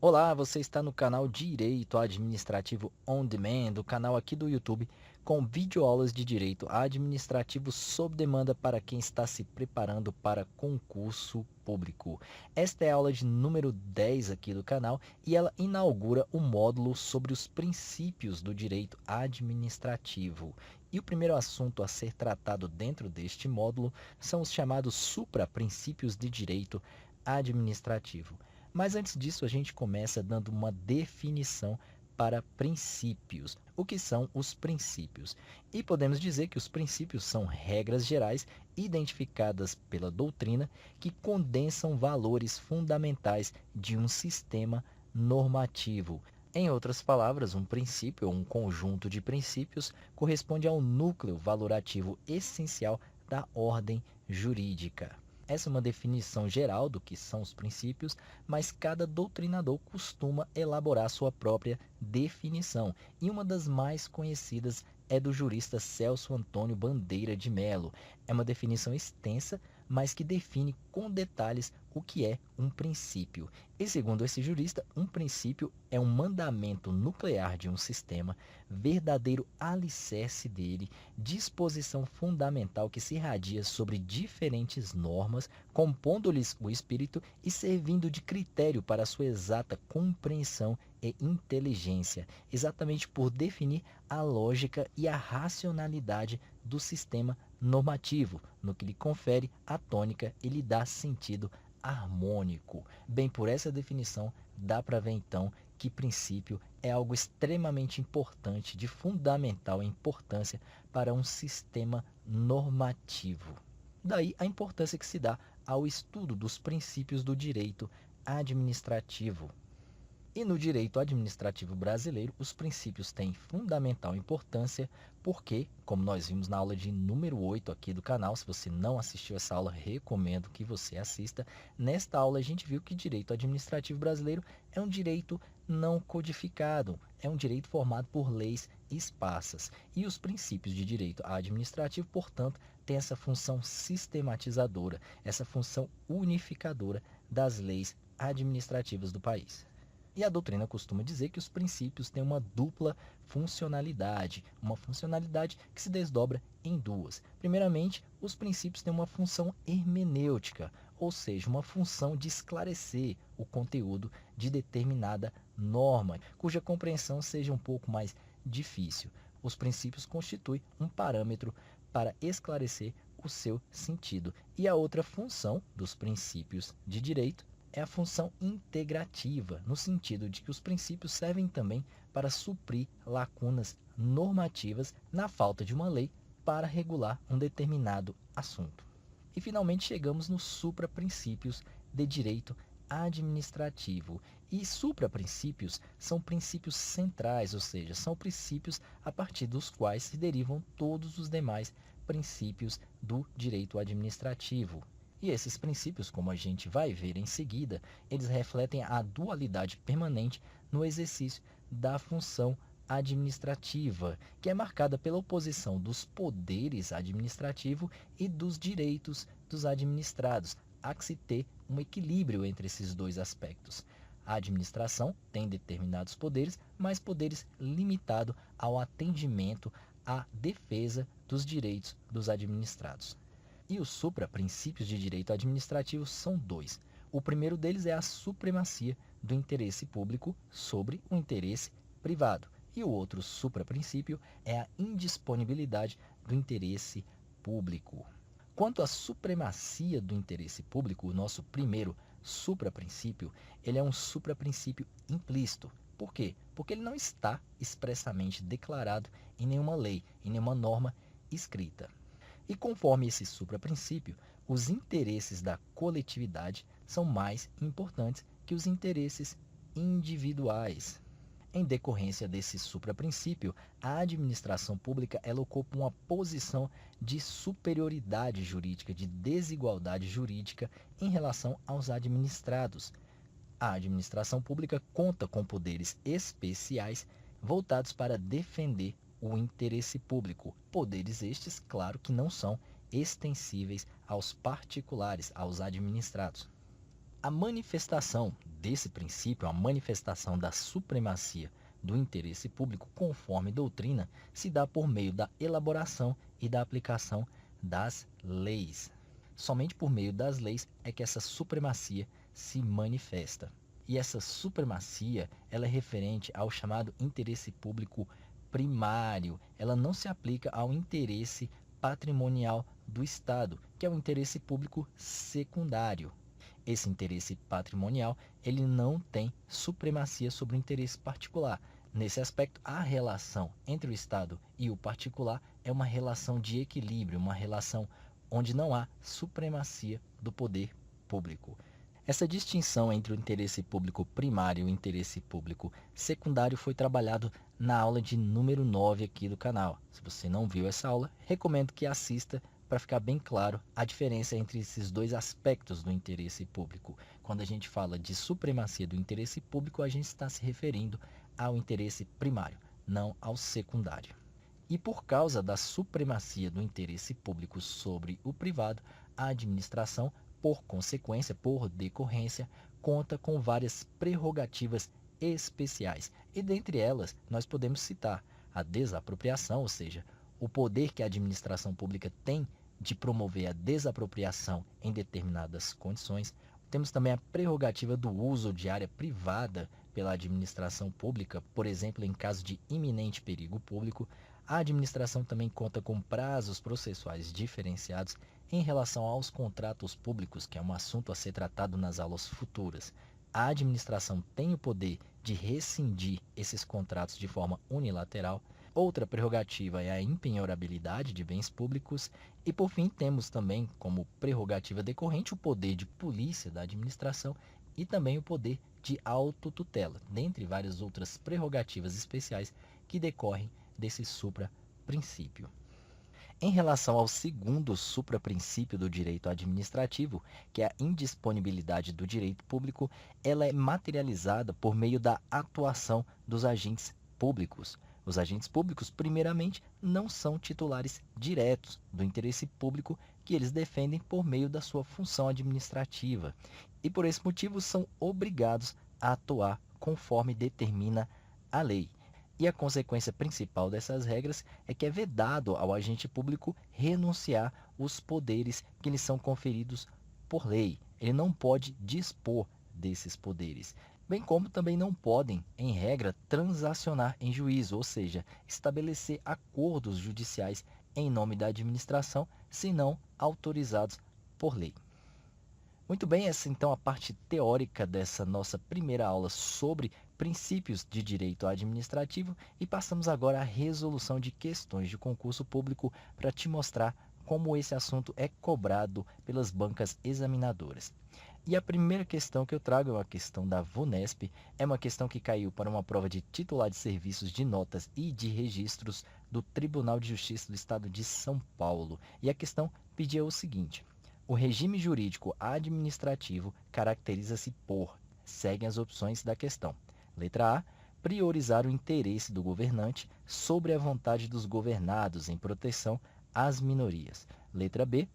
Olá, você está no canal Direito Administrativo On Demand, o canal aqui do YouTube, com videoaulas de direito administrativo sob demanda para quem está se preparando para concurso público. Esta é a aula de número 10 aqui do canal e ela inaugura o módulo sobre os princípios do direito administrativo. E o primeiro assunto a ser tratado dentro deste módulo são os chamados supra-princípios de direito administrativo. Mas antes disso, a gente começa dando uma definição para princípios. O que são os princípios? E podemos dizer que os princípios são regras gerais identificadas pela doutrina que condensam valores fundamentais de um sistema normativo. Em outras palavras, um princípio ou um conjunto de princípios corresponde ao núcleo valorativo essencial da ordem jurídica. Essa é uma definição geral do que são os princípios, mas cada doutrinador costuma elaborar sua própria definição, e uma das mais conhecidas é do jurista Celso Antônio Bandeira de Melo. É uma definição extensa, mas que define com detalhes o que é um princípio. E segundo esse jurista, um princípio é um mandamento nuclear de um sistema, verdadeiro alicerce dele, disposição fundamental que se irradia sobre diferentes normas, compondo-lhes o espírito e servindo de critério para sua exata compreensão e inteligência, exatamente por definir a lógica e a racionalidade do sistema normativo, no que lhe confere a tônica e lhe dá sentido harmônico. Bem, por essa definição, dá para ver então que princípio é algo extremamente importante, de fundamental importância para um sistema normativo. Daí a importância que se dá ao estudo dos princípios do direito administrativo. E no direito administrativo brasileiro, os princípios têm fundamental importância porque, como nós vimos na aula de número 8 aqui do canal, se você não assistiu essa aula, recomendo que você assista. Nesta aula a gente viu que direito administrativo brasileiro é um direito não codificado, é um direito formado por leis esparsas. E os princípios de direito administrativo, portanto, têm essa função sistematizadora, essa função unificadora das leis administrativas do país. E a doutrina costuma dizer que os princípios têm uma dupla funcionalidade, uma funcionalidade que se desdobra em duas. Primeiramente, os princípios têm uma função hermenêutica, ou seja, uma função de esclarecer o conteúdo de determinada norma, cuja compreensão seja um pouco mais difícil. Os princípios constituem um parâmetro para esclarecer o seu sentido. E a outra função dos princípios de direito é a função integrativa, no sentido de que os princípios servem também para suprir lacunas normativas na falta de uma lei para regular um determinado assunto. E finalmente chegamos nos supraprincípios de direito administrativo. E supraprincípios são princípios centrais, ou seja, são princípios a partir dos quais se derivam todos os demais princípios do direito administrativo. E esses princípios, como a gente vai ver em seguida, eles refletem a dualidade permanente no exercício da função administrativa, que é marcada pela oposição dos poderes administrativos e dos direitos dos administrados. Há que se ter um equilíbrio entre esses dois aspectos. A administração tem determinados poderes, mas poderes limitados ao atendimento à defesa dos direitos dos administrados. E os supraprincípios de direito administrativo são dois. O primeiro deles é a supremacia do interesse público sobre o interesse privado. E o outro supraprincípio é a indisponibilidade do interesse público. Quanto à supremacia do interesse público, o nosso primeiro supraprincípio, ele é um supraprincípio implícito. Por quê? Porque ele não está expressamente declarado em nenhuma lei, em nenhuma norma escrita. E conforme esse supraprincípio, os interesses da coletividade são mais importantes que os interesses individuais. Em decorrência desse supraprincípio, a administração pública ela ocupa uma posição de superioridade jurídica, de desigualdade jurídica em relação aos administrados. A administração pública conta com poderes especiais voltados para defender o interesse público. Poderes estes, claro, que não são extensíveis aos particulares, aos administrados. A manifestação desse princípio, a manifestação da supremacia do interesse público, conforme doutrina, se dá por meio da elaboração e da aplicação das leis. Somente por meio das leis é que essa supremacia se manifesta. E essa supremacia, ela é referente ao chamado interesse público primário. Ela não se aplica ao interesse patrimonial do Estado, que é o interesse público secundário. Esse interesse patrimonial, ele não tem supremacia sobre o interesse particular. Nesse aspecto, a relação entre o Estado e o particular é uma relação de equilíbrio, uma relação onde não há supremacia do poder público. Essa distinção entre o interesse público primário e o interesse público secundário foi trabalhado na aula de número 9 aqui do canal. Se você não viu essa aula, recomendo que assista para ficar bem claro a diferença entre esses dois aspectos do interesse público. Quando a gente fala de supremacia do interesse público, a gente está se referindo ao interesse primário, não ao secundário. E por causa da supremacia do interesse público sobre o privado, a administração, por consequência, por decorrência, conta com várias prerrogativas especiais. E dentre elas, nós podemos citar a desapropriação, ou seja, o poder que a administração pública tem de promover a desapropriação em determinadas condições. Temos também a prerrogativa do uso de área privada pela administração pública, por exemplo, em caso de iminente perigo público. A administração também conta com prazos processuais diferenciados em relação aos contratos públicos, que é um assunto a ser tratado nas aulas futuras. A administração tem o poder de rescindir esses contratos de forma unilateral. Outra prerrogativa é a impenhorabilidade de bens públicos. E, por fim, temos também como prerrogativa decorrente o poder de polícia da administração e também o poder de autotutela, dentre várias outras prerrogativas especiais que decorrem desse supra-princípio. Em relação ao segundo supra-princípio do direito administrativo, que é a indisponibilidade do direito público, ela é materializada por meio da atuação dos agentes públicos. Os agentes públicos, primeiramente, não são titulares diretos do interesse público que eles defendem por meio da sua função administrativa e, por esse motivo, são obrigados a atuar conforme determina a lei. E a consequência principal dessas regras é que é vedado ao agente público renunciar os poderes que lhe são conferidos por lei. Ele não pode dispor desses poderes, bem como também não podem, em regra, transacionar em juízo, ou seja, estabelecer acordos judiciais em nome da administração, se não autorizados por lei. Muito bem, essa então a parte teórica dessa nossa primeira aula sobre princípios de direito administrativo, e passamos agora à resolução de questões de concurso público para te mostrar como esse assunto é cobrado pelas bancas examinadoras. E a primeira questão que eu trago é uma questão da VUNESP, é uma questão que caiu para uma prova de titular de serviços de notas e de registros do Tribunal de Justiça do Estado de São Paulo. E a questão pedia o seguinte: o regime jurídico administrativo caracteriza-se por... Seguem as opções da questão. Letra A, priorizar o interesse do governante sobre a vontade dos governados em proteção às minorias. Letra B,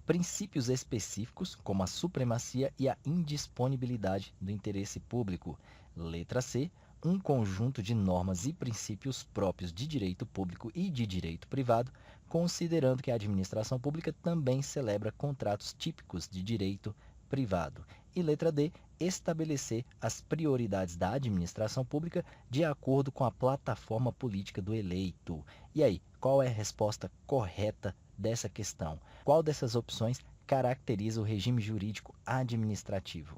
princípios específicos, como a supremacia e a indisponibilidade do interesse público. Letra C, um conjunto de normas e princípios próprios de direito público e de direito privado, considerando que a administração pública também celebra contratos típicos de direito privado. E letra D, estabelecer as prioridades da administração pública de acordo com a plataforma política do eleito. E aí, qual é a resposta correta dessa questão? Qual dessas opções caracteriza o regime jurídico administrativo?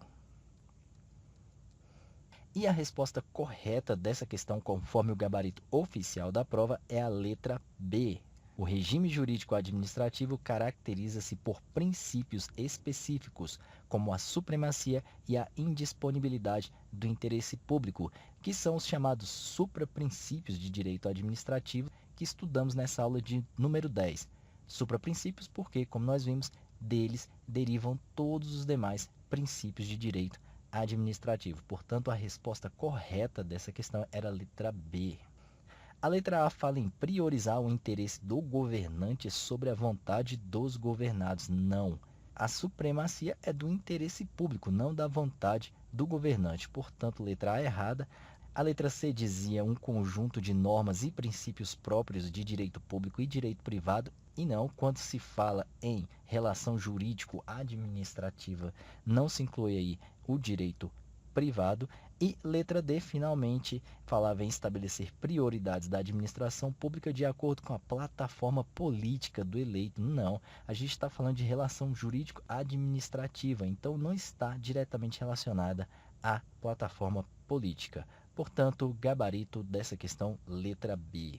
E a resposta correta dessa questão, conforme o gabarito oficial da prova, é a letra B. O regime jurídico administrativo caracteriza-se por princípios específicos, como a supremacia e a indisponibilidade do interesse público, que são os chamados supraprincípios de direito administrativo que estudamos nessa aula de número 10. Supraprincípios porque, como nós vimos, deles derivam todos os demais princípios de direito administrativo. Portanto, a resposta correta dessa questão era a letra B. A letra A fala em priorizar o interesse do governante sobre a vontade dos governados. Não. A supremacia é do interesse público, não da vontade do governante. Portanto, letra A errada. A letra C dizia um conjunto de normas e princípios próprios de direito público e direito privado. E não, quando se fala em relação jurídico-administrativa, não se inclui aí o direito privado. E letra D, finalmente, falava em estabelecer prioridades da administração pública de acordo com a plataforma política do eleito. Não, a gente está falando de relação jurídico-administrativa, então não está diretamente relacionada à plataforma política. Portanto, gabarito dessa questão, letra B.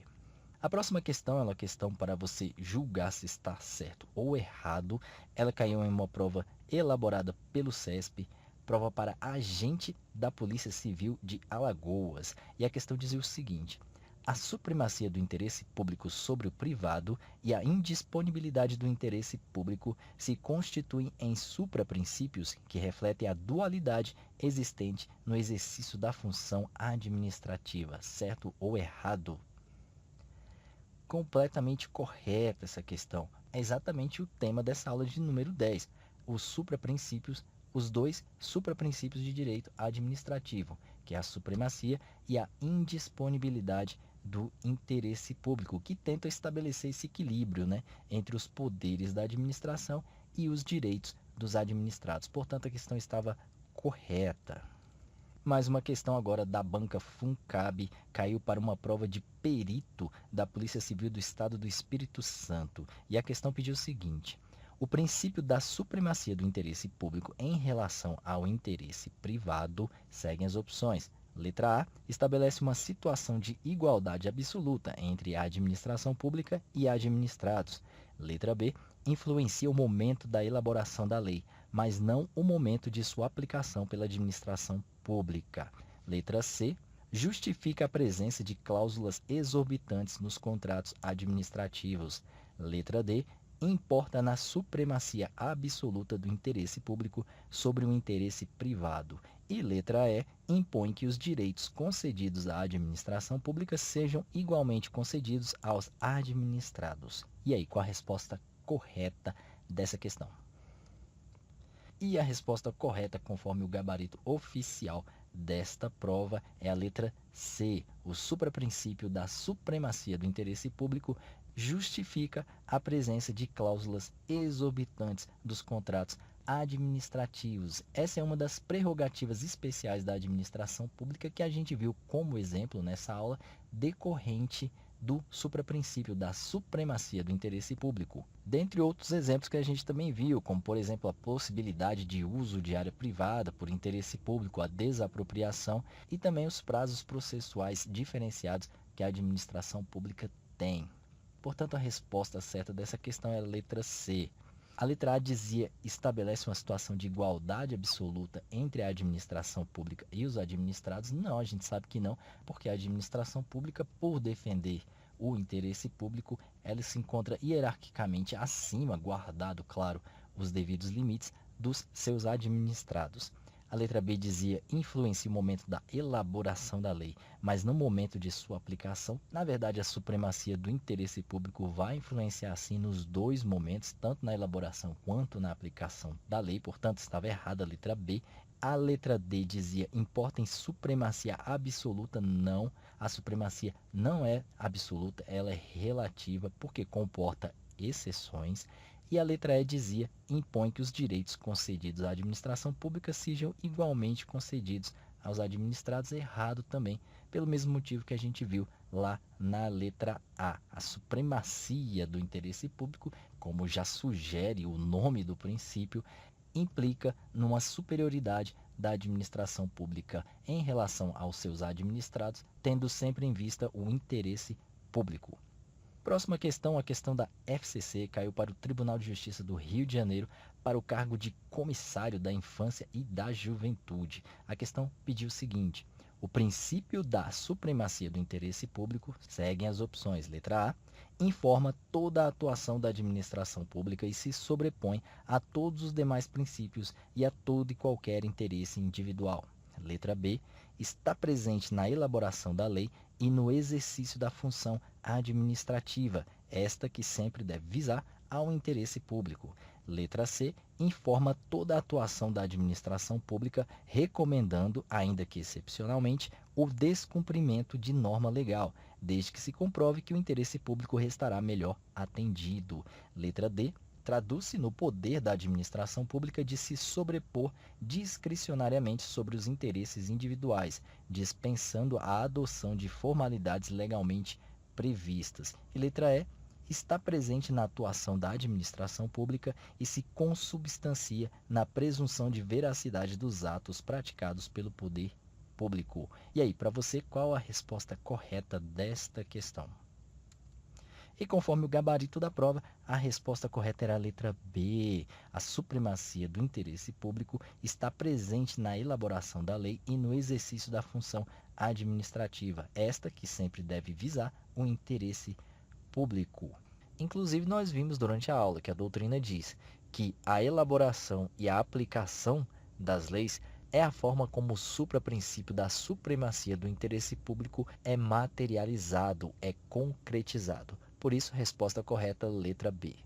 A próxima questão é uma questão para você julgar se está certo ou errado. Ela caiu em uma prova elaborada pelo CESP, prova para agente da Polícia Civil de Alagoas. E a questão dizia o seguinte: a supremacia do interesse público sobre o privado e a indisponibilidade do interesse público se constituem em supraprincípios que refletem a dualidade existente no exercício da função administrativa, certo ou errado? Completamente correta essa questão. É exatamente o tema dessa aula de número 10. Os supraprincípios, os dois supraprincípios de direito administrativo, que é a supremacia e a indisponibilidade do interesse público, que tenta estabelecer esse equilíbrio, né, entre os poderes da administração e os direitos dos administrados. Portanto, a questão estava correta. Mais uma questão agora da banca Funcab caiu para uma prova de perito da Polícia Civil do Estado do Espírito Santo. E a questão pediu o seguinte: o princípio da supremacia do interesse público em relação ao interesse privado seguem as opções. Letra A, estabelece uma situação de igualdade absoluta entre a administração pública e administrados. Letra B, influencia o momento da elaboração da lei, mas não o momento de sua aplicação pela administração pública. Letra C, justifica a presença de cláusulas exorbitantes nos contratos administrativos. Letra D, importa na supremacia absoluta do interesse público sobre o interesse privado. E letra E, impõe que os direitos concedidos à administração pública sejam igualmente concedidos aos administrados. E aí, qual a resposta correta dessa questão? E a resposta correta, conforme o gabarito oficial desta prova, é a letra C. O supraprincípio da supremacia do interesse público justifica a presença de cláusulas exorbitantes dos contratos administrativos. Essa é uma das prerrogativas especiais da administração pública que a gente viu como exemplo nessa aula, decorrente do supraprincípio da supremacia do interesse público. Dentre outros exemplos que a gente também viu, como por exemplo a possibilidade de uso de área privada por interesse público, a desapropriação e também os prazos processuais diferenciados que a administração pública tem. Portanto, a resposta certa dessa questão é a letra C. A letra A dizia: estabelece uma situação de igualdade absoluta entre a administração pública e os administrados. Não, a gente sabe que não, porque a administração pública, por defender o interesse público, ela se encontra hierarquicamente acima, guardado, claro, os devidos limites dos seus administrados. A letra B dizia: influencia o momento da elaboração da lei, mas no momento de sua aplicação. Na verdade, a supremacia do interesse público vai influenciar sim nos dois momentos, tanto na elaboração quanto na aplicação da lei. Portanto, estava errada a letra B. A letra D dizia: importa em supremacia absoluta. Não, a supremacia não é absoluta, ela é relativa, porque comporta exceções. E a letra E dizia: impõe que os direitos concedidos à administração pública sejam igualmente concedidos aos administrados. Errado também, pelo mesmo motivo que a gente viu lá na letra A. A supremacia do interesse público, como já sugere o nome do princípio, implica numa superioridade da administração pública em relação aos seus administrados, tendo sempre em vista o interesse público. Próxima questão, a questão da FCC, caiu para o Tribunal de Justiça do Rio de Janeiro para o cargo de Comissário da Infância e da Juventude. A questão pediu o seguinte: o princípio da supremacia do interesse público, seguem as opções. Letra A, informa toda a atuação da administração pública e se sobrepõe a todos os demais princípios e a todo e qualquer interesse individual. Letra B, está presente na elaboração da lei e no exercício da função administrativa, esta que sempre deve visar ao interesse público. Letra C, informa toda a atuação da administração pública, recomendando, ainda que excepcionalmente, o descumprimento de norma legal, desde que se comprove que o interesse público restará melhor atendido. Letra D, traduz-se no poder da administração pública de se sobrepor discricionariamente sobre os interesses individuais, dispensando a adoção de formalidades legalmente previstas. E letra E, está presente na atuação da administração pública e se consubstancia na presunção de veracidade dos atos praticados pelo poder público. E aí, para você, qual a resposta correta desta questão? E conforme o gabarito da prova, a resposta correta era a letra B. A supremacia do interesse público está presente na elaboração da lei e no exercício da função administrativa, esta que sempre deve visar o interesse público. Inclusive, nós vimos durante a aula que a doutrina diz que a elaboração e a aplicação das leis é a forma como o supraprincípio da supremacia do interesse público é materializado, é concretizado. Por isso, resposta correta, letra B.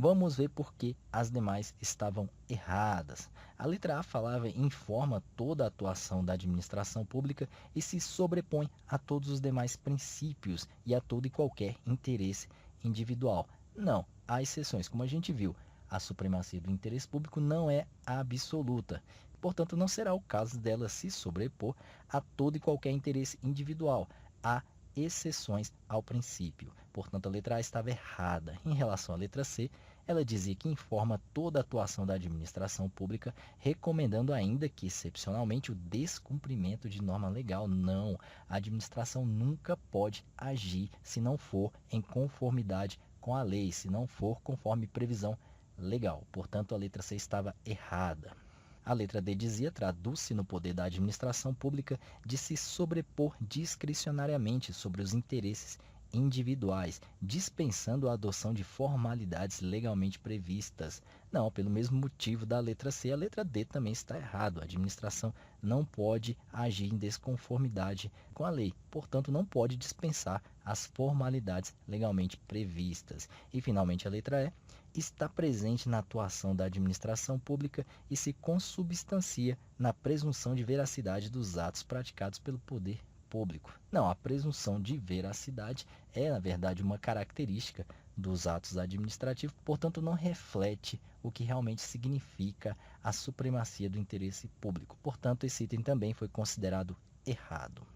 Vamos ver por que as demais estavam erradas. A letra A falava informa toda a atuação da administração pública e se sobrepõe a todos os demais princípios e a todo e qualquer interesse individual. Não, há exceções, como a gente viu. A supremacia do interesse público não é absoluta. Portanto, não será o caso dela se sobrepor a todo e qualquer interesse individual. Há exceções ao princípio. Portanto, a letra A estava errada. Em relação à letra C, ela dizia que informa toda a atuação da administração pública, recomendando ainda que, excepcionalmente, o descumprimento de norma legal. Não, a administração nunca pode agir se não for em conformidade com a lei, se não for conforme previsão legal. Portanto, a letra C estava errada. A letra D dizia, traduz-se no poder da administração pública de se sobrepor discricionariamente sobre os interesses individuais, dispensando a adoção de formalidades legalmente previstas. Não, pelo mesmo motivo da letra C, a letra D também está errado. A administração não pode agir em desconformidade com a lei, portanto, não pode dispensar as formalidades legalmente previstas. E, finalmente, a letra E, está presente na atuação da administração pública e se consubstancia na presunção de veracidade dos atos praticados pelo poder público. Não, a presunção de veracidade é, na verdade, uma característica dos atos administrativos, portanto, não reflete o que realmente significa a supremacia do interesse público. Portanto, esse item também foi considerado errado.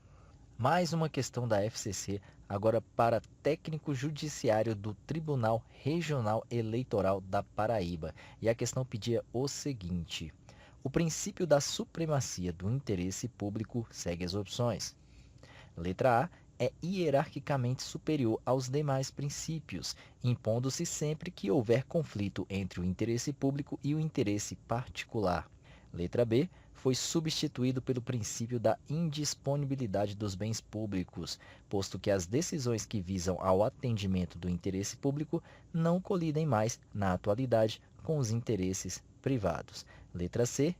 Mais uma questão da FCC, agora para técnico judiciário do Tribunal Regional Eleitoral da Paraíba. E a questão pedia o seguinte: o princípio da supremacia do interesse público segue as opções. Letra A é hierarquicamente superior aos demais princípios, impondo-se sempre que houver conflito entre o interesse público e o interesse particular. Letra B foi substituído pelo princípio da indisponibilidade dos bens públicos, posto que as decisões que visam ao atendimento do interesse público não colidem mais, na atualidade, com os interesses privados. Letra C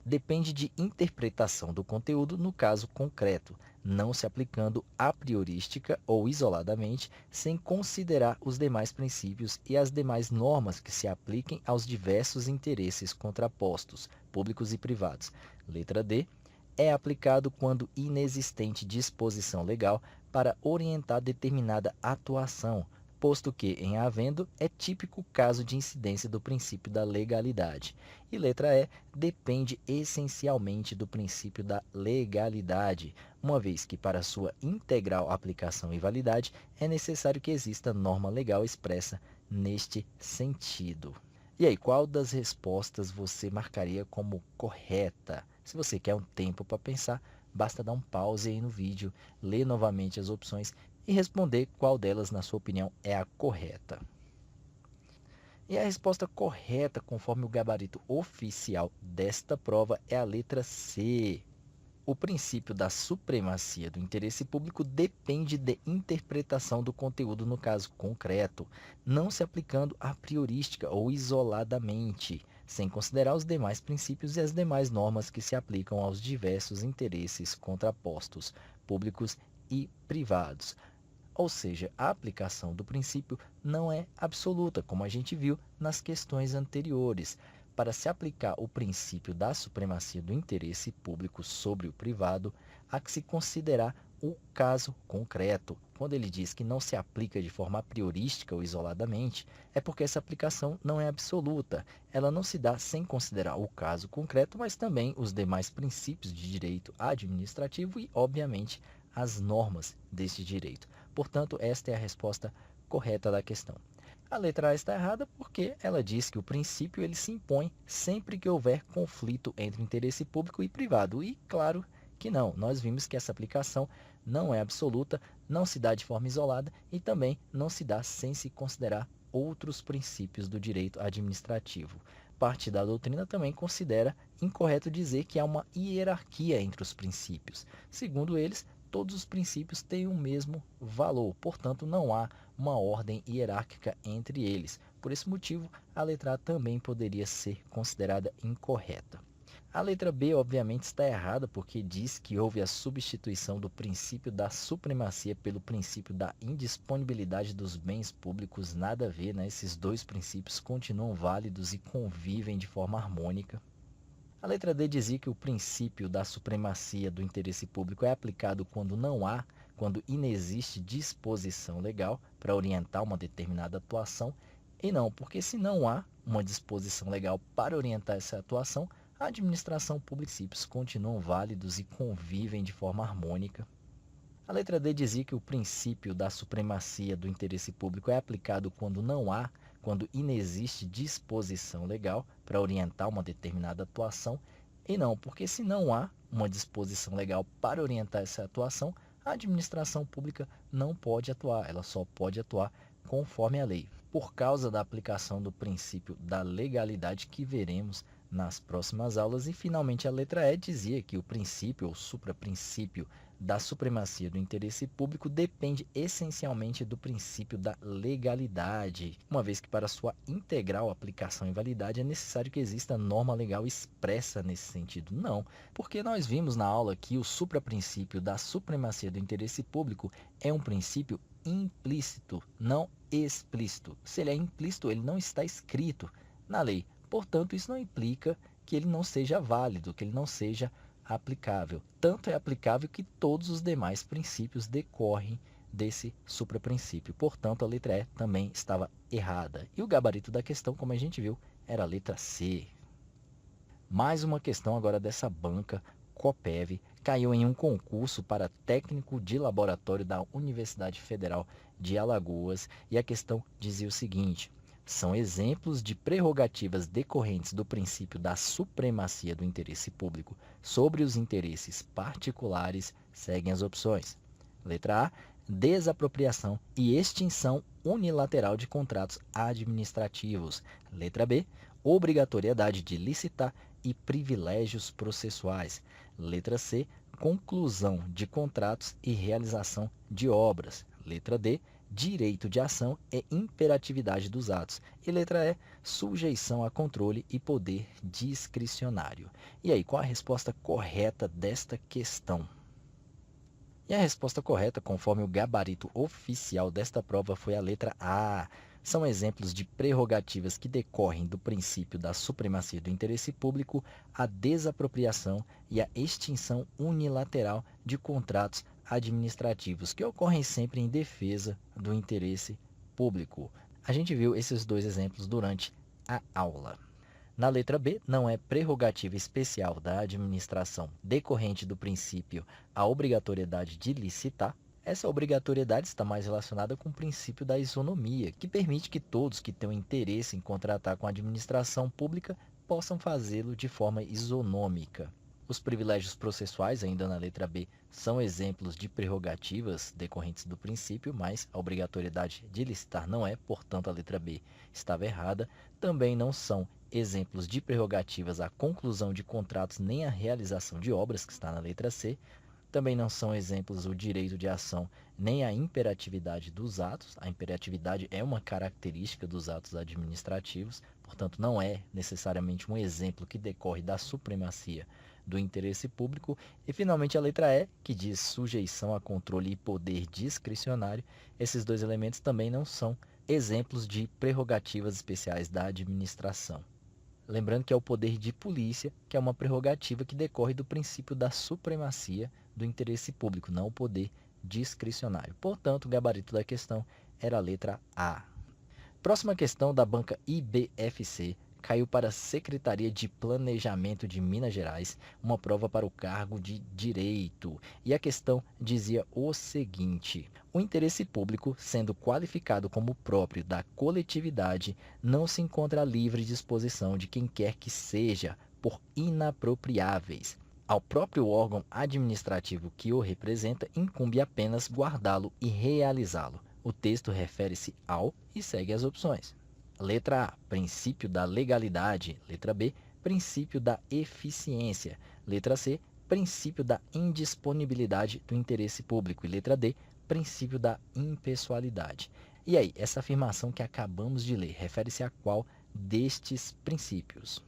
depende de interpretação do conteúdo no caso concreto, não se aplicando a priorística ou isoladamente, sem considerar os demais princípios e as demais normas que se apliquem aos diversos interesses contrapostos, públicos e privados. Letra D. É aplicado quando inexistente disposição legal para orientar determinada atuação, posto que, em havendo, é típico caso de incidência do princípio da legalidade. E letra E, depende essencialmente do princípio da legalidade, uma vez que, para sua integral aplicação e validade, é necessário que exista norma legal expressa neste sentido. E aí, qual das respostas você marcaria como correta? Se você quer um tempo para pensar, basta dar um pause aí no vídeo, ler novamente as opções e responder qual delas, na sua opinião, é a correta. E a resposta correta, conforme o gabarito oficial desta prova, é a letra C. O princípio da supremacia do interesse público depende de interpretação do conteúdo no caso concreto, não se aplicando a priorística ou isoladamente, sem considerar os demais princípios e as demais normas que se aplicam aos diversos interesses contrapostos, públicos e privados. Ou seja, a aplicação do princípio não é absoluta, como a gente viu nas questões anteriores. Para se aplicar o princípio da supremacia do interesse público sobre o privado, há que se considerar o caso concreto. Quando ele diz que não se aplica de forma priorística ou isoladamente, é porque essa aplicação não é absoluta. Ela não se dá sem considerar o caso concreto, mas também os demais princípios de direito administrativo e, obviamente, as normas deste direito. Portanto, esta é a resposta correta da questão. A letra A está errada porque ela diz que o princípio ele se impõe sempre que houver conflito entre interesse público e privado. E claro que não, nós vimos que essa aplicação não é absoluta, não se dá de forma isolada e também não se dá sem se considerar outros princípios do direito administrativo. Parte da doutrina também considera incorreto dizer que há uma hierarquia entre os princípios. Segundo eles, todos os princípios têm o mesmo valor, portanto, não há uma ordem hierárquica entre eles. Por esse motivo, a letra A também poderia ser considerada incorreta. A letra B, obviamente, está errada porque diz que houve a substituição do princípio da supremacia pelo princípio da indisponibilidade dos bens públicos. Nada a ver, né? Esses dois princípios continuam válidos e convivem de forma harmônica. A letra D dizia que o princípio da supremacia do interesse público é aplicado quando inexiste disposição legal para orientar uma determinada atuação, e não, porque se não há uma disposição legal para orientar essa atuação, a administração pública e princípios continuam válidos e convivem de forma harmônica. A letra D dizia que o princípio da supremacia do interesse público é aplicado quando inexiste disposição legal para orientar uma determinada atuação, e não, porque se não há uma disposição legal para orientar essa atuação, a administração pública não pode atuar, ela só pode atuar conforme a lei, por causa da aplicação do princípio da legalidade que veremos nas próximas aulas. E finalmente a letra E dizia que o princípio ou supraprincípio da supremacia do interesse público depende essencialmente do princípio da legalidade, uma vez que para sua integral aplicação e validade é necessário que exista norma legal expressa nesse sentido. Não, porque nós vimos na aula que o supraprincípio da supremacia do interesse público é um princípio implícito, não explícito. Se ele é implícito, ele não está escrito na lei. Portanto, isso não implica que ele não seja válido, que ele não seja aplicável. Tanto é aplicável que todos os demais princípios decorrem desse supraprincípio. Portanto, a letra E também estava errada. E o gabarito da questão, como a gente viu, era a letra C. Mais uma questão agora dessa banca Coppev. Caiu em um concurso para técnico de laboratório da Universidade Federal de Alagoas. E a questão dizia o seguinte: são exemplos de prerrogativas decorrentes do princípio da supremacia do interesse público sobre os interesses particulares. Seguem as opções. Letra A, desapropriação e extinção unilateral de contratos administrativos. Letra B, obrigatoriedade de licitar e privilégios processuais. Letra C, conclusão de contratos e realização de obras. Letra D, direito de ação e imperatividade dos atos. E letra E, sujeição a controle e poder discricionário. E aí, qual a resposta correta desta questão? E a resposta correta, conforme o gabarito oficial desta prova, foi a letra A. São exemplos de prerrogativas que decorrem do princípio da supremacia do interesse público, a desapropriação e a extinção unilateral de contratos administrativos, que ocorrem sempre em defesa do interesse público. A gente viu esses dois exemplos durante a aula. Na letra B, não é prerrogativa especial da administração decorrente do princípio a obrigatoriedade de licitar. Essa obrigatoriedade está mais relacionada com o princípio da isonomia, que permite que todos que tenham interesse em contratar com a administração pública possam fazê-lo de forma isonômica. Os privilégios processuais, ainda na letra B, são exemplos de prerrogativas decorrentes do princípio, mas a obrigatoriedade de licitar não é, portanto a letra B estava errada. Também não são exemplos de prerrogativas a conclusão de contratos nem a realização de obras, que está na letra C. Também não são exemplos o direito de ação nem a imperatividade dos atos. A imperatividade é uma característica dos atos administrativos, portanto, não é necessariamente um exemplo que decorre da supremacia do interesse público. E, finalmente, a letra E, que diz sujeição a controle e poder discricionário. Esses dois elementos também não são exemplos de prerrogativas especiais da administração. Lembrando que é o poder de polícia, que é uma prerrogativa que decorre do princípio da supremacia do interesse público, não o poder discricionário. Portanto, o gabarito da questão era a letra A. Próxima questão da banca IBFC caiu para a Secretaria de Planejamento de Minas Gerais, uma prova para o cargo de Direito. E a questão dizia o seguinte: o interesse público, sendo qualificado como próprio da coletividade, não se encontra à livre disposição de quem quer que seja, por inapropriáveis. Ao próprio órgão administrativo que o representa, incumbe apenas guardá-lo e realizá-lo. O texto refere-se ao e segue as opções. Letra A, princípio da legalidade. Letra B, princípio da eficiência. Letra C, princípio da indisponibilidade do interesse público. E letra D, princípio da impessoalidade. E aí, essa afirmação que acabamos de ler, refere-se a qual destes princípios?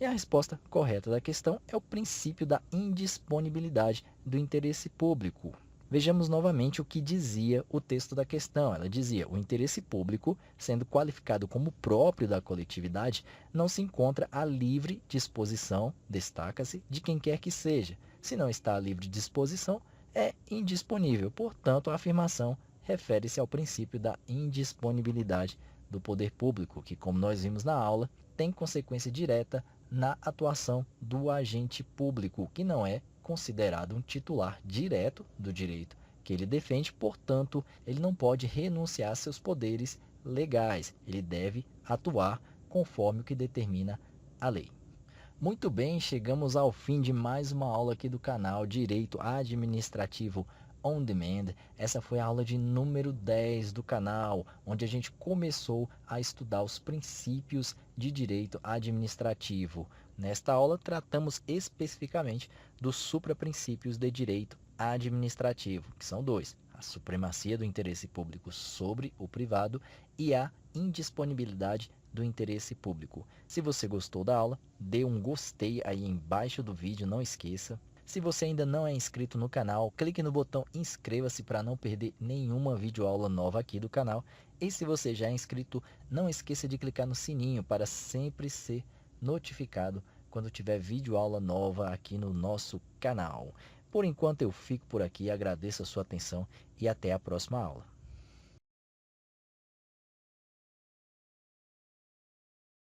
E a resposta correta da questão é o princípio da indisponibilidade do interesse público. Vejamos novamente o que dizia o texto da questão. Ela dizia: o interesse público, sendo qualificado como próprio da coletividade, não se encontra à livre disposição, destaca-se, de quem quer que seja. Se não está à livre disposição, é indisponível. Portanto, a afirmação refere-se ao princípio da indisponibilidade do poder público, que, como nós vimos na aula, tem consequência direta na atuação do agente público, que não é considerado um titular direto do direito que ele defende, portanto, ele não pode renunciar a seus poderes legais, ele deve atuar conforme o que determina a lei. Muito bem, chegamos ao fim de mais uma aula aqui do canal Direito Administrativo On Demand. Essa foi a aula de número 10 do canal, onde a gente começou a estudar os princípios de direito administrativo. Nesta aula, tratamos especificamente dos supraprincípios de direito administrativo, que são dois: a supremacia do interesse público sobre o privado e a indisponibilidade do interesse público. Se você gostou da aula, dê um gostei aí embaixo do vídeo, não esqueça. Se você ainda não é inscrito no canal, clique no botão inscreva-se para não perder nenhuma videoaula nova aqui do canal. E se você já é inscrito, não esqueça de clicar no sininho para sempre ser notificado quando tiver videoaula nova aqui no nosso canal. Por enquanto eu fico por aqui, agradeço a sua atenção e até a próxima aula.